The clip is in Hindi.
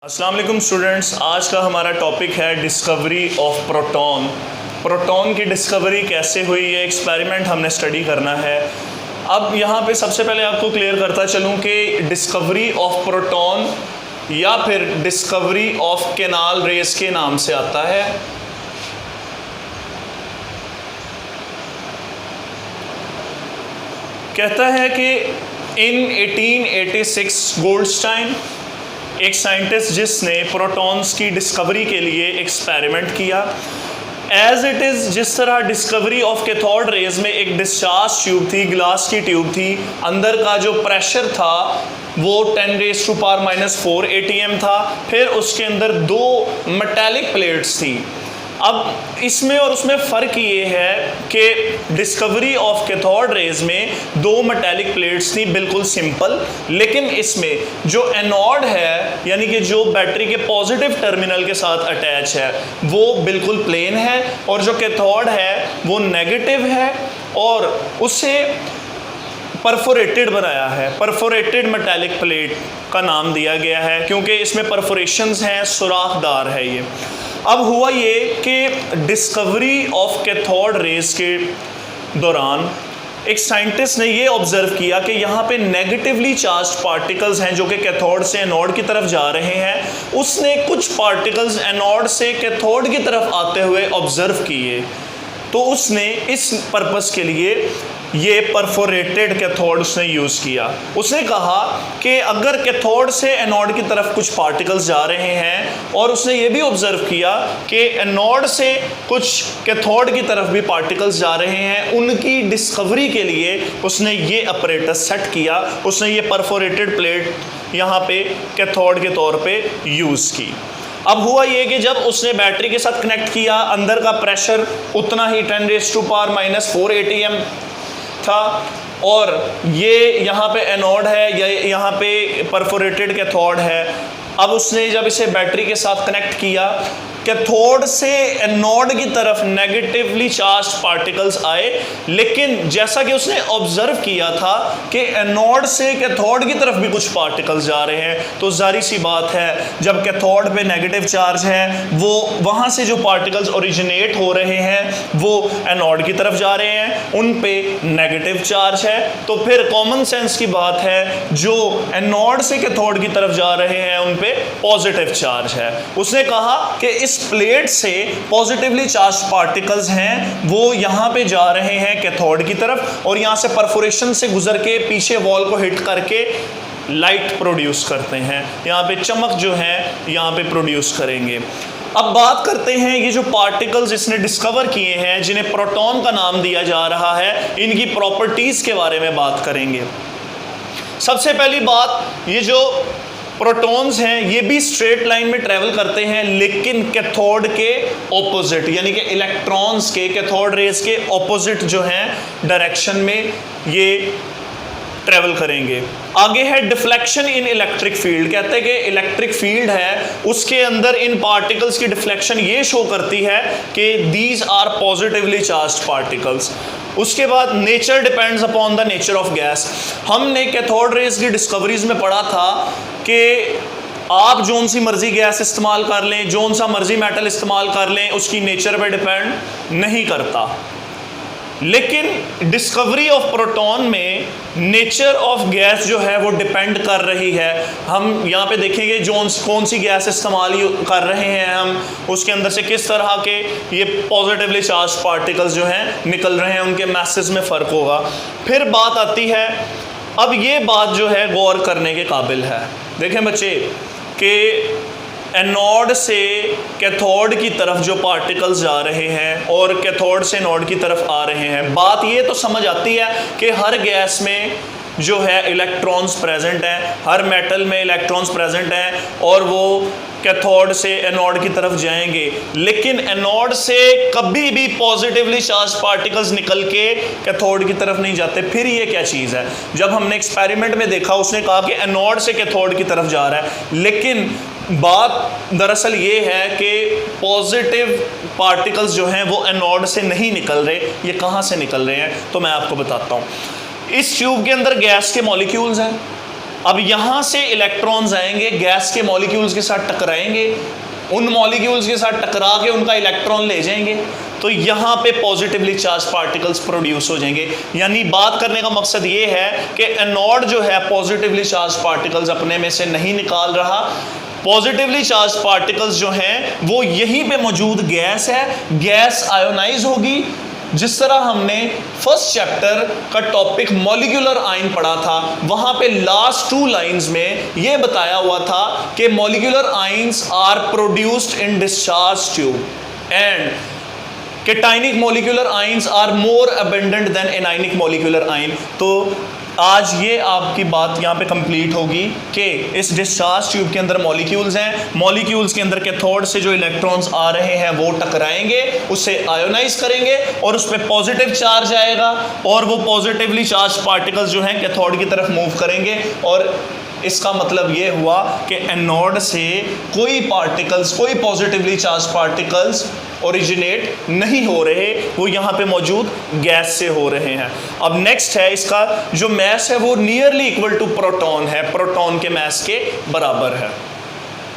अस्सलाम वालेकुम स्टूडेंट्स, आज का हमारा टॉपिक है डिस्कवरी ऑफ प्रोटॉन। प्रोटॉन की डिस्कवरी कैसे हुई, ये एक्सपेरिमेंट हमने स्टडी करना है। अब यहाँ पे सबसे पहले आपको क्लियर करता चलूँ कि डिस्कवरी ऑफ प्रोटॉन या फिर डिस्कवरी ऑफ कैनाल रेस के नाम से आता है। कहता है कि इन 1886 गोल्डस्टाइन, एक साइंटिस्ट जिसने प्रोटॉन्स की डिस्कवरी के लिए एक्सपेरिमेंट किया। एज इट इज़, जिस तरह डिस्कवरी ऑफ कैथोड रेज में एक डिस्चार्ज ट्यूब थी, ग्लास की ट्यूब थी, अंदर का जो प्रेशर था वो 10⁻⁻⁴ atm था, फिर उसके अंदर दो मेटालिक प्लेट्स थी। अब इसमें और उसमें फ़र्क ये है कि डिस्कवरी ऑफ कैथोड रेज में दो मेटालिक प्लेट्स थी, बिल्कुल सिंपल, लेकिन इसमें जो एनोड है यानी कि जो बैटरी के पॉजिटिव टर्मिनल के साथ अटैच है वो बिल्कुल प्लेन है, और जो कैथोड है वो नेगेटिव है और उसे परफोरेटेड बनाया है। परफोरेटेड मेटालिक प्लेट का नाम दिया गया है क्योंकि इसमें परफोरेशंस हैं, सुराखदार है ये। अब हुआ ये कि डिस्कवरी ऑफ कैथोड रेज के दौरान एक साइंटिस्ट ने ये ऑब्जर्व किया कि यहाँ पे नेगेटिवली चार्ज्ड पार्टिकल्स हैं जो कि कैथोड से एनोड की तरफ जा रहे हैं। उसने कुछ पार्टिकल्स एनोड से कैथोड की तरफ आते हुए ऑब्जर्व किए, तो उसने इस पर्पस के लिए ये परफोरेटेड कैथोड उसने यूज़ किया। उसने कहा कि अगर कैथोड से एनोड की तरफ कुछ पार्टिकल्स जा रहे हैं और उसने ये भी ऑब्जर्व किया कि एनोड से कुछ कैथोड की तरफ भी पार्टिकल्स जा रहे हैं, उनकी डिस्कवरी के लिए उसने ये अपरेटस सेट किया। उसने ये परफोरेटेड प्लेट यहाँ पे कैथोड के तौर पे यूज़ की। अब हुआ ये कि जब उसने बैटरी के साथ कनेक्ट किया, अंदर का प्रेशर उतना ही 10⁻⁴ atm था, और ये यहाँ पे एनोड है, ये यहाँ पे परफोरेटेड कैथोड है। अब उसने जब इसे बैटरी के साथ कनेक्ट किया, कैथोड से एनोड की तरफ नेगेटिवली चार्ज्ड पार्टिकल्स आए, लेकिन जैसा कि उसने ऑब्जर्व किया था कि एनोड से कैथोड की तरफ भी कुछ पार्टिकल्स जा रहे हैं, तो जारी सी बात है जब कैथोड पे नेगेटिव चार्ज है, वो वहाँ से जो पार्टिकल्स ओरिजिनेट हो रहे हैं वो एनोड की तरफ जा रहे हैं, उन पे नेगेटिव चार्ज है, तो फिर कॉमन सेंस की बात है जो एनोड से कैथोड की तरफ जा रहे हैं उन पे पॉजिटिव चार्ज है। उसने कहा कि इस प्लेट से पॉजिटिवली चार्ज पार्टिकल्स हैं वो यहाँ पे जा रहे हैं कैथोड की तरफ, और यहाँ से परफोरेशन से गुजर के पीछे वॉल को हिट करके लाइट प्रोड्यूस करते हैं, यहाँ पे चमक जो है यहाँ पे प्रोड्यूस करेंगे। अब बात करते हैं ये जो पार्टिकल्स इसने डिस्कवर किए हैं जिन्हें प्रोटॉन का नाम दिया जा रहा है, इनकी प्रॉपर्टीज के बारे में बात करेंगे। सबसे पहली बात, ये जो प्रोटॉन्स हैं ये भी स्ट्रेट लाइन में ट्रेवल करते हैं, लेकिन कैथोड के ऑपोजिट यानी कि इलेक्ट्रॉन्स के, कैथोड रेज के ऑपोजिट जो हैं डायरेक्शन में ये ट्रेवल करेंगे। आगे है डिफ्लेक्शन इन इलेक्ट्रिक फील्ड। कहते हैं कि इलेक्ट्रिक फील्ड है उसके अंदर इन पार्टिकल्स की डिफ्लेक्शन ये शो करती है कि these are positively charged particles. उसके बाद nature depends upon the nature of gas. हमने कैथोड रेज की डिस्कवरीज में पढ़ा था कि आप जोन सी मर्जी गैस इस्तेमाल कर लें, जोन सा मर्जी मेटल इस्तेमाल कर लें, उसकी नेचर पे डिपेंड नहीं करता, लेकिन डिस्कवरी ऑफ प्रोटॉन में नेचर ऑफ गैस जो है वो डिपेंड कर रही है। हम यहाँ पे देखेंगे कौन सी गैस इस्तेमाल कर रहे हैं हम, उसके अंदर से किस तरह के ये पॉजिटिवली चार्ज पार्टिकल्स जो हैं निकल रहे हैं, उनके मैसेज में फ़र्क होगा। फिर बात आती है, अब ये बात जो है गौर करने के काबिल है। देखें बच्चे कि एनोड से कैथोड की तरफ जो पार्टिकल्स जा रहे हैं और कैथोड से एनोड की तरफ आ रहे हैं, बात ये तो समझ आती है कि हर गैस में जो है इलेक्ट्रॉन्स प्रेजेंट हैं, हर मेटल में इलेक्ट्रॉन्स प्रेजेंट हैं और वो कैथोड से एनोड की तरफ जाएंगे, लेकिन एनोड से कभी भी पॉजिटिवली चार्ज पार्टिकल्स निकल के कैथोड की तरफ नहीं जाते। फिर ये क्या चीज़ है? जब हमने एक्सपेरिमेंट में देखा उसने कहा कि एनोड से कैथोड की तरफ जा रहा है, लेकिन बात दरअसल ये है कि पॉजिटिव पार्टिकल्स जो हैं वो एनोड से नहीं निकल रहे। ये कहाँ से निकल रहे हैं तो मैं आपको बताता हूँ। इस ट्यूब के अंदर गैस के मॉलिक्यूल्स हैं, अब यहां से इलेक्ट्रॉन्स आएंगे, गैस के मॉलिक्यूल्स के साथ टकराएंगे, उन मॉलिक्यूल्स के साथ टकरा के उनका इलेक्ट्रॉन ले जाएंगे, तो यहां पे पॉजिटिवली चार्ज पार्टिकल्स प्रोड्यूस हो जाएंगे। यानी बात करने का मकसद ये है कि एनोड जो है पॉजिटिवली चार्ज पार्टिकल्स अपने में से नहीं निकाल रहा, पॉजिटिवली चार्ज पार्टिकल्स जो हैं वो यहीं पे मौजूद गैस है, गैस आयोनाइज होगी। जिस तरह हमने फर्स्ट चैप्टर का टॉपिक मॉलिक्यूलर आयन पढ़ा था, वहां पे लास्ट 2 लाइंस में यह बताया हुआ था कि molecular ions are produced in discharge tube and cationic molecular ions are more abundant than anionic molecular ion. तो आज ये आपकी बात यहाँ पे कंप्लीट होगी कि इस डिस्चार्ज ट्यूब के अंदर मॉलिक्यूल्स हैं, मॉलिक्यूल्स के अंदर कैथोड से जो इलेक्ट्रॉन्स आ रहे हैं वो टकराएंगे, उससे आयोनाइज करेंगे और उस पर पॉजिटिव चार्ज आएगा और वो पॉजिटिवली चार्ज पार्टिकल्स जो हैं कैथोड की तरफ मूव करेंगे। और इसका मतलब ये हुआ कि एनोड से कोई पार्टिकल्स, कोई पॉजिटिवली चार्ज पार्टिकल्स ओरिजिनेट नहीं हो रहे, वो यहाँ पे मौजूद गैस से हो रहे हैं। अब नेक्स्ट है, इसका जो मैस है वो नियरली इक्वल टू प्रोटॉन है, प्रोटॉन के मैस के बराबर है।